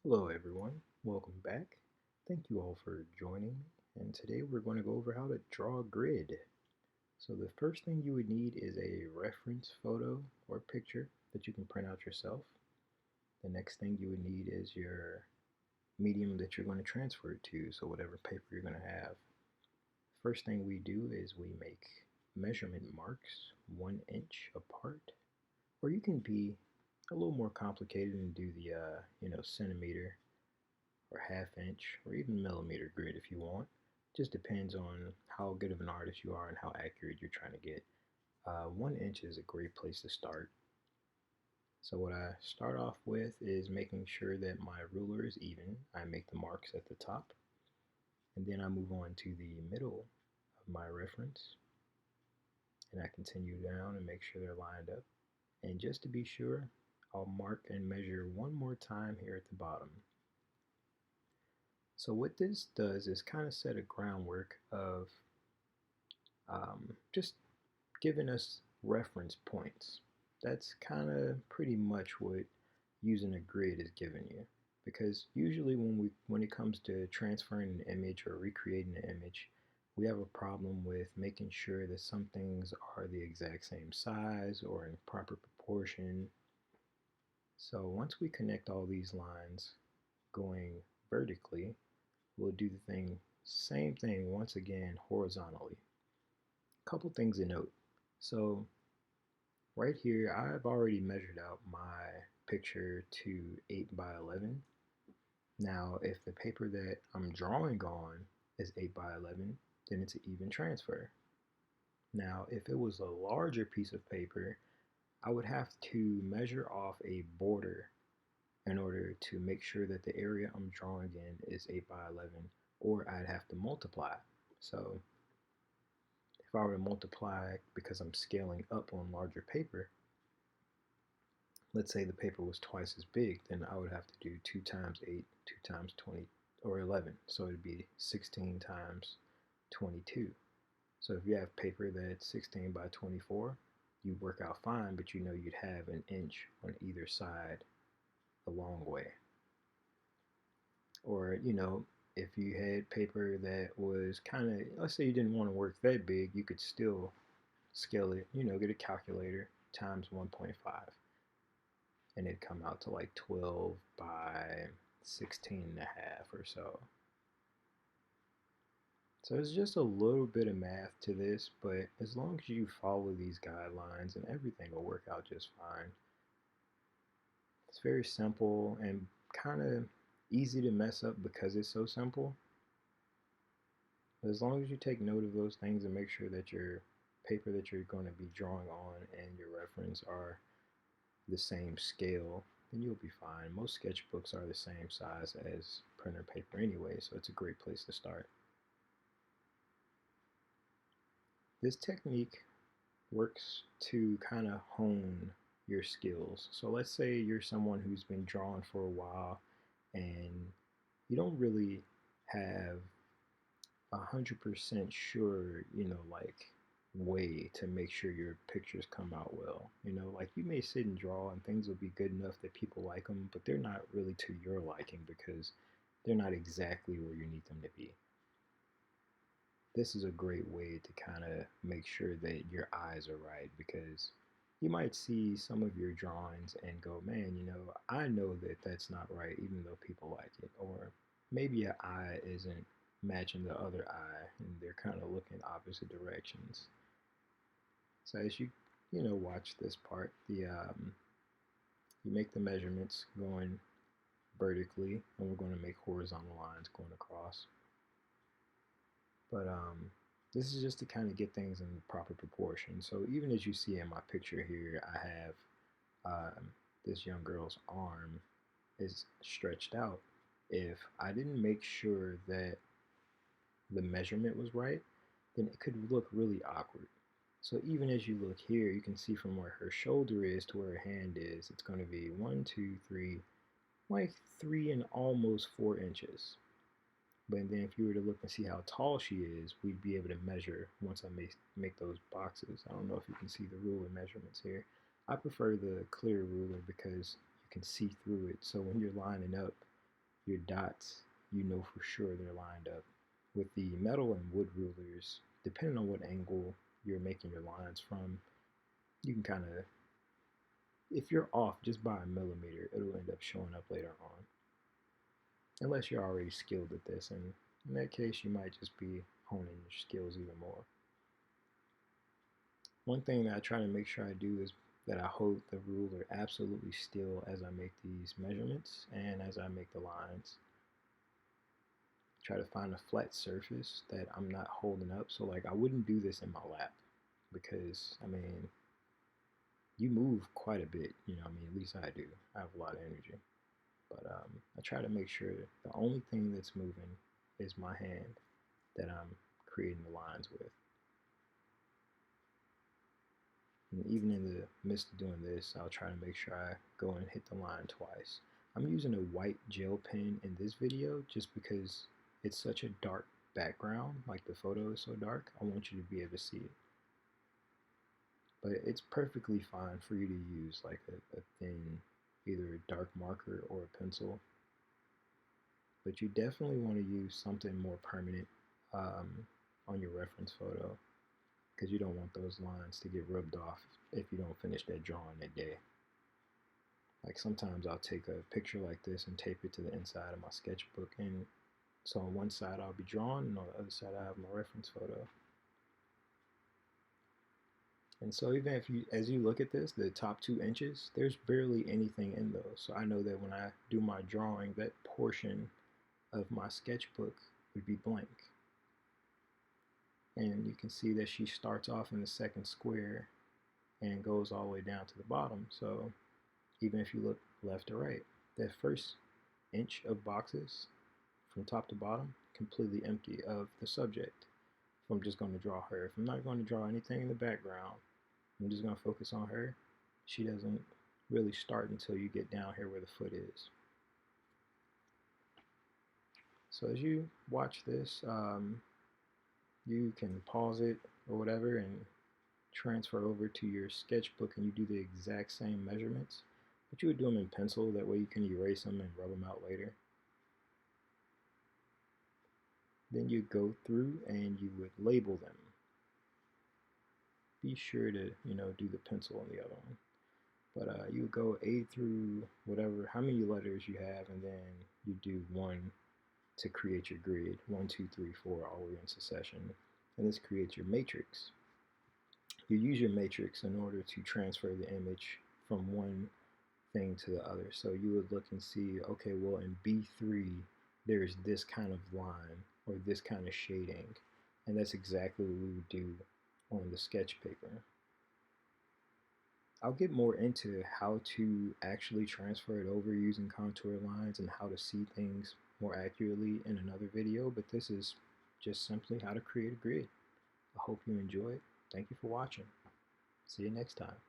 Hello everyone, welcome back. Thank you all for joining me, and today we're going to go over how to draw a grid. So the first thing you would need is a reference photo or picture that you can print out yourself. The next thing you would need is your medium that you're going to transfer it to, so whatever paper you're going to have. First thing we do is we make measurement marks 1 inch apart, or you can be a little more complicated and do the centimeter or half inch or even millimeter grid if you want. Just depends on how good of an artist you are and how accurate you're trying to get. 1 inch is a great place to start. So what I start off with is making sure that my ruler is even. I make the marks at the top, and then I move on to the middle of my reference, and I continue down and make sure they're lined up. And just to be sure, I'll mark and measure one more time here at the bottom. So what this does is kind of set a groundwork of just giving us reference points. That's kind of pretty much what using a grid is giving you. Because usually when it comes to transferring an image or recreating an image, we have a problem with making sure that some things are the exact same size or in proper proportion. So once we connect all these lines going vertically, we'll do the same thing once again horizontally. Couple things to note. So right here, I've already measured out my picture to 8 by 11. Now, if the paper that I'm drawing on is 8 by 11, then it's an even transfer. Now, if it was a larger piece of paper, I would have to measure off a border in order to make sure that the area I'm drawing in is 8 by 11, or I'd have to multiply. So if I were to multiply because I'm scaling up on larger paper, let's say the paper was twice as big, then I would have to do 2 times 8, 2 times 20, or 11. So it'd be 16 times 22. So if you have paper that's 16 by 24, you'd work out fine, but you know you'd have an inch on either side a long way. Or, if you had paper that was kind of, let's say you didn't want to work that big, you could still scale it, get a calculator times 1.5, and it'd come out to like 12 by 16 and a half or so. So it's just a little bit of math to this, but as long as you follow these guidelines and everything will work out just fine. It's very simple and kind of easy to mess up because it's so simple. But as long as you take note of those things and make sure that your paper that you're going to be drawing on and your reference are the same scale, then you'll be fine. Most sketchbooks are the same size as printer paper anyway, so it's a great place to start. This technique works to kind of hone your skills. So let's say you're someone who's been drawing for a while and you don't really have 100% sure, like way to make sure your pictures come out well. Like you may sit and draw and things will be good enough that people like them, but they're not really to your liking because they're not exactly where you need them to be. This is a great way to kind of make sure that your eyes are right, because you might see some of your drawings and go, man, I know that that's not right, even though people like it. Or maybe your eye isn't matching the other eye and they're kind of looking opposite directions. So as you watch this part, you make the measurements going vertically, and we're going to make horizontal lines going across. But this is just to kind of get things in proper proportion. So even as you see in my picture here, I have this young girl's arm is stretched out. If I didn't make sure that the measurement was right, then it could look really awkward. So even as you look here, you can see from where her shoulder is to where her hand is, it's going to be 1, 2, 3, like 3 and almost 4 inches. But then if you were to look and see how tall she is, we'd be able to measure once I make those boxes. I don't know if you can see the ruler measurements here. I prefer the clear ruler because you can see through it. So when you're lining up, your dots, you know for sure they're lined up. With the metal and wood rulers, depending on what angle you're making your lines from, you can kind of, if you're off just by a millimeter, it'll end up showing up later on. Unless you're already skilled at this, and in that case, you might just be honing your skills even more. One thing that I try to make sure I do is that I hold the ruler absolutely still as I make these measurements and as I make the lines. Try to find a flat surface that I'm not holding up. So like I wouldn't do this in my lap because I mean you move quite a bit, I mean, at least I do. I have a lot of energy. But I try to make sure the only thing that's moving is my hand that I'm creating the lines with. And even in the midst of doing this, I'll try to make sure I go and hit the line twice. I'm using a white gel pen in this video just because it's such a dark background, like the photo is so dark, I want you to be able to see it. But it's perfectly fine for you to use like a thin, either a dark marker or a pencil. But you definitely want to use something more permanent on your reference photo because you don't want those lines to get rubbed off if you don't finish that drawing that day. Like sometimes I'll take a picture like this and tape it to the inside of my sketchbook, and so on one side I'll be drawing and on the other side I have my reference photo. And so even if you, as you look at this, the top 2 inches, there's barely anything in those. So I know that when I do my drawing, that portion of my sketchbook would be blank. And you can see that she starts off in the second square and goes all the way down to the bottom. So even if you look left to right, that first inch of boxes from top to bottom, completely empty of the subject. If I'm just going to draw her, if I'm not going to draw anything in the background, I'm just going to focus on her. She doesn't really start until you get down here where the foot is. So as you watch this, you can pause it or whatever and transfer over to your sketchbook and you do the exact same measurements, but you would do them in pencil. That way you can erase them and rub them out later. Then you go through and you would label them. Be sure to, do the pencil on the other one. But you would go A through whatever, how many letters you have, and then you do 1 to create your grid. 1, 2, 3, 4, all the way in succession. And this creates your matrix. You use your matrix in order to transfer the image from one thing to the other. So you would look and see, okay, well in B3, there's this kind of line or this kind of shading. And that's exactly what we would do on the sketch paper. I'll get more into how to actually transfer it over using contour lines and how to see things more accurately in another video, but this is just simply how to create a grid. I hope you enjoy it. Thank you for watching. See you next time.